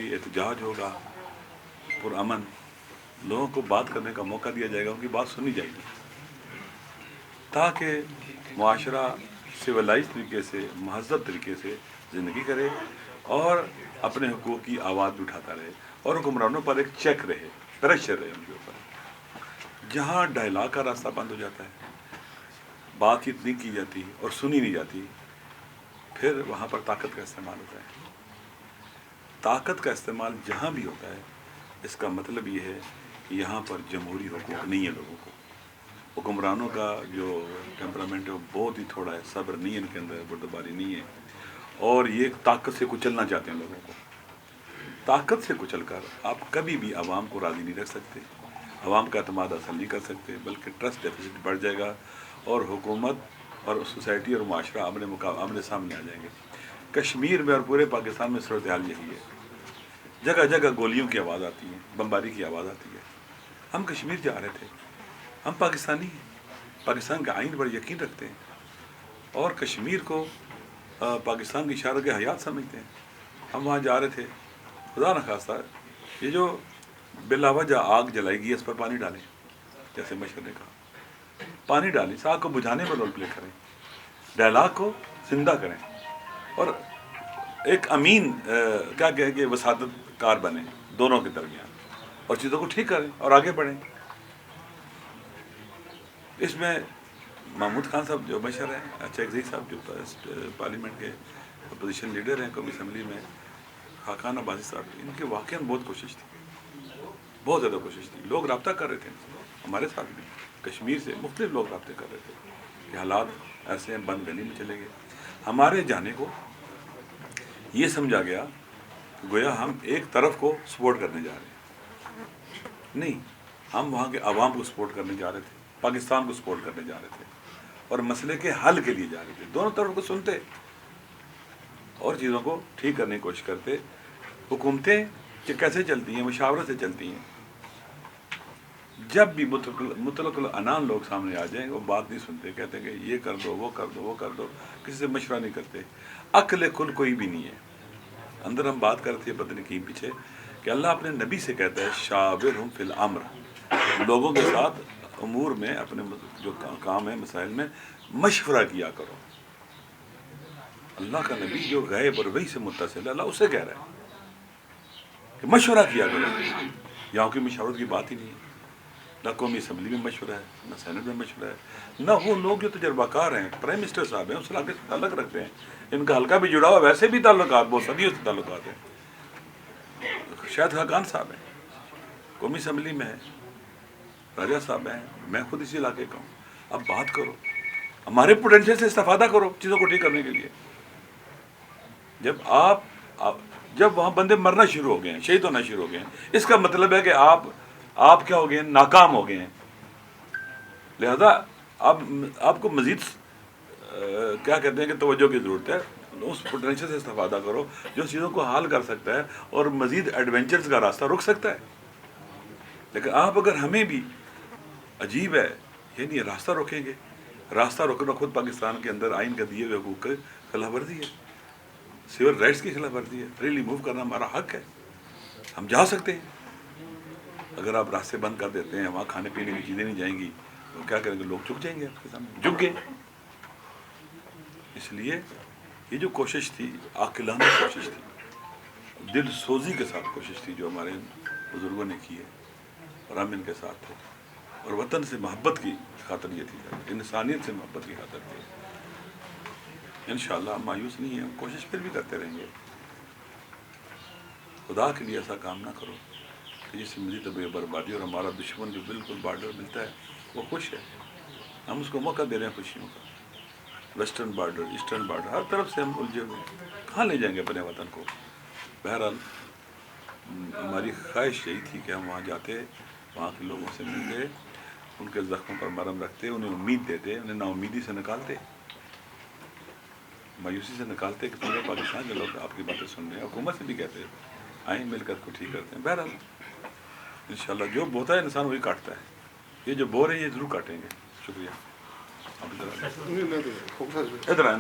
एहतजाज होगा, पुरअमन, लोगों को बात करने का मौका दिया जाएगा, उनकी बात सुनी जाएगी, ताकि मुआशरा सिविलाइज तरीके से, महज़ब तरीके से ज़िंदगी करे और अपने हुकूक़ की आवाज़ भी उठाता रहे और हुक्मरानों पर एक चेक रहे, प्रेशर रहे उनके ऊपर। जहाँ डायलॉग का रास्ता बंद हो जाता है, बातचीत नहीं की जाती और सुनी नहीं जाती, फिर वहाँ पर ताकत का इस्तेमाल होता है। ताकत का इस्तेमाल जहाँ भी होता है, इसका मतलब ये है कि यहाँ पर जमहूरी हुकूक नहीं है लोगों को। हुक्मरानों का जो टेम्परामेंट है वो बहुत ही थोड़ा है, सब्र नहीं है इनके अंदर, बुर्दबारी नहीं है, और ये ताकत से कुचलना चाहते हैं लोगों को। ताकत से कुचल कर आप कभी भी आवाम को राज़ी नहीं रख सकते, आवाम का अतमाद हासिल नहीं कर सकते, बल्कि ट्रस्ट डेफिसिट बढ़ जाएगा और हुकूमत और सोसाइटी और माशरा आमने सामने आ जाएंगे। कश्मीर में और पूरे पाकिस्तान में सूरत हाल यही है। जगह जगह गोलियों की आवाज़ आती है, बमबारी की आवाज़ आती है। हम कश्मीर जा रहे थे, हम पाकिस्तानी हैं, पाकिस्तान के आइन पर यकीन रखते हैं और कश्मीर को पाकिस्तान की इशारों के हयात समझते हैं। हम वहाँ जा रहे थे, खुदा न खास्ता ये जो बिलावजा आग जलाएगी इस पर पानी डालें, जैसे मशहूर ने कहा, पानी डालें, इस आग को बुझाने में रोल प्ले करें, डायलॉग को जिंदा करें और एक अमीन क्या कहें कि वसादतकार बने दोनों के दरमियान और चीज़ों को ठीक करें और आगे बढ़ें। इसमें महमूद खान साहब जो मशहूर हैं, चेकज़ई साहब जो पार्लियामेंट के अपोजिशन लीडर हैं कौमी असम्बली में, खाकान अब्बासी साहब, इनके वाकई बहुत कोशिश थी, बहुत ज़्यादा कोशिश थी। लोग रब्ता कर रहे थे हमारे साथ भी, कश्मीर से मुख्तलिफ लोग रब्ते कर रहे थे कि हालात ऐसे हैं, बंद गली में चले गए। हमारे जाने को ये समझा गया गोया हम एक तरफ को सपोर्ट करने जा रहे हैं, नहीं, हम वहाँ के आवाम को सपोर्ट करने जा रहे थे, पाकिस्तान को सपोर्ट करने जा रहे थे और मसले के हल के लिए जा रहे थे। दोनों तरफ को सुनते और चीज़ों को ठीक करने की कोशिश करते। हुकूमतें कि कैसे चलती हैं, मुशावरत से चलती हैं। जब भी मुतलकुल अनान लोग सामने आ जाएं, वो बात नहीं सुनते, कहते हैं कि ये कर दो, वो कर दो, वो कर दो, किसी से मशवरा नहीं करते। अक्ल खुल कोई भी नहीं है। अंदर हम बात करते हैं पत्नी की पीछे कि अल्लाह अपने नबी से कहता है शाविरहुम फिल अम्र, लोगों के साथ अमूर में, अपने जो काम है मसाइल में मशवरा किया करो। अल्लाह का नबी जो गैब और वही से मुत्तसिल है, अल्लाह उससे कह रहा है कि मशवरा किया करो। यहाँ की मशावरत की बात ही नहीं है, ना कौमी असम्बली में मशवरा है, ना सेनेट में मशवरा है, ना वो लोग जो तजर्बाकार हैं, प्राइम मिनिस्टर साहब हैं, उससे आगे ताल्लुक रखते हैं, इनका हल्का भी जुड़ा हुआ, वैसे भी ताल्लुकात बहुत सदियों से ताल्लुकात हैं। शायद खाकान साहब हैं, कौमी असम्बली में है, राजा साहब हैं, मैं खुद इसी इलाके का हूँ। अब बात करो, हमारे पोटेंशियल से इस्तेफादा करो चीज़ों को ठीक करने के लिए। जब वहाँ बंदे मरना शुरू हो गए हैं, शहीद होना शुरू हो गए हैं, इसका मतलब है कि आप क्या हो गए हैं, नाकाम हो गए हैं। लिहाजा आपको मज़ीद क्या कहते हैं कि तवज्जो की ज़रूरत है। उस पोटेंशियल से इस्तेफादा करो जो चीज़ों को हल कर सकता है और मज़ीद एडवेंचर्स का रास्ता रुक सकता है। लेकिन आप अगर हमें भी अजीब है ये नहीं, रास्ता रोकेंगे, रास्ता रोकना खुद पाकिस्तान के अंदर आइन का दिए हुए हुकूक की खिलाफ वर्जी है, सिविल राइट्स की खिलाफ वर्जी है। फ्रीली मूव करना हमारा हक है, हम जा सकते हैं। अगर आप रास्ते बंद कर देते हैं, वहाँ खाने पीने की चीज़ें नहीं जाएंगी, तो क्या करेंगे, लोग झुक जाएंगे आपके सामने, झुक गए। इसलिए ये जो कोशिश थी, आकिलाना कोशिश थी, दिल सोजी के साथ कोशिश थी जो हमारे बुज़ुर्गों ने की है और हम इनके साथ थे। और वतन से मोहब्बत की खातिर ये थी, इंसानियत से मोहब्बत की खातिर थी। इंशाअल्लाह हम मायूस नहीं हैं, कोशिश फिर भी करते रहेंगे। खुदा के लिए ऐसा काम ना करो कि जिससे मज़ीद बर्बादी, और हमारा दुश्मन जो बिल्कुल बॉर्डर मिलता है वो खुश है, हम उसको मौका दे रहे हैं खुशियों का। वेस्टर्न बॉर्डर, ईस्टर्न बॉर्डर, हर तरफ से हम उलझे हुए, कहाँ ले जाएंगे अपने वतन को। बहरहाल हमारी ख्वाहिश यही थी कि हम वहाँ जाते, वहाँ के लोगों से मिलते, उनके ज़ख्मों पर मरहम रखते, उन्हें उम्मीद देते, उन्हें नाउमीदी से निकालते, मायूसी से निकालते कि पूरे पाकिस्तान के लोग आपकी बातें सुन रहे हैं। हुकूमत से भी कहते हैं आए मिलकर को ठीक करते हैं। बहरहाल इंशाअल्लाह जो बोता है इंसान वही काटता है, ये जो बो रहे हैं ये ज़रूर काटेंगे। शुक्रिया। अब इधर आए।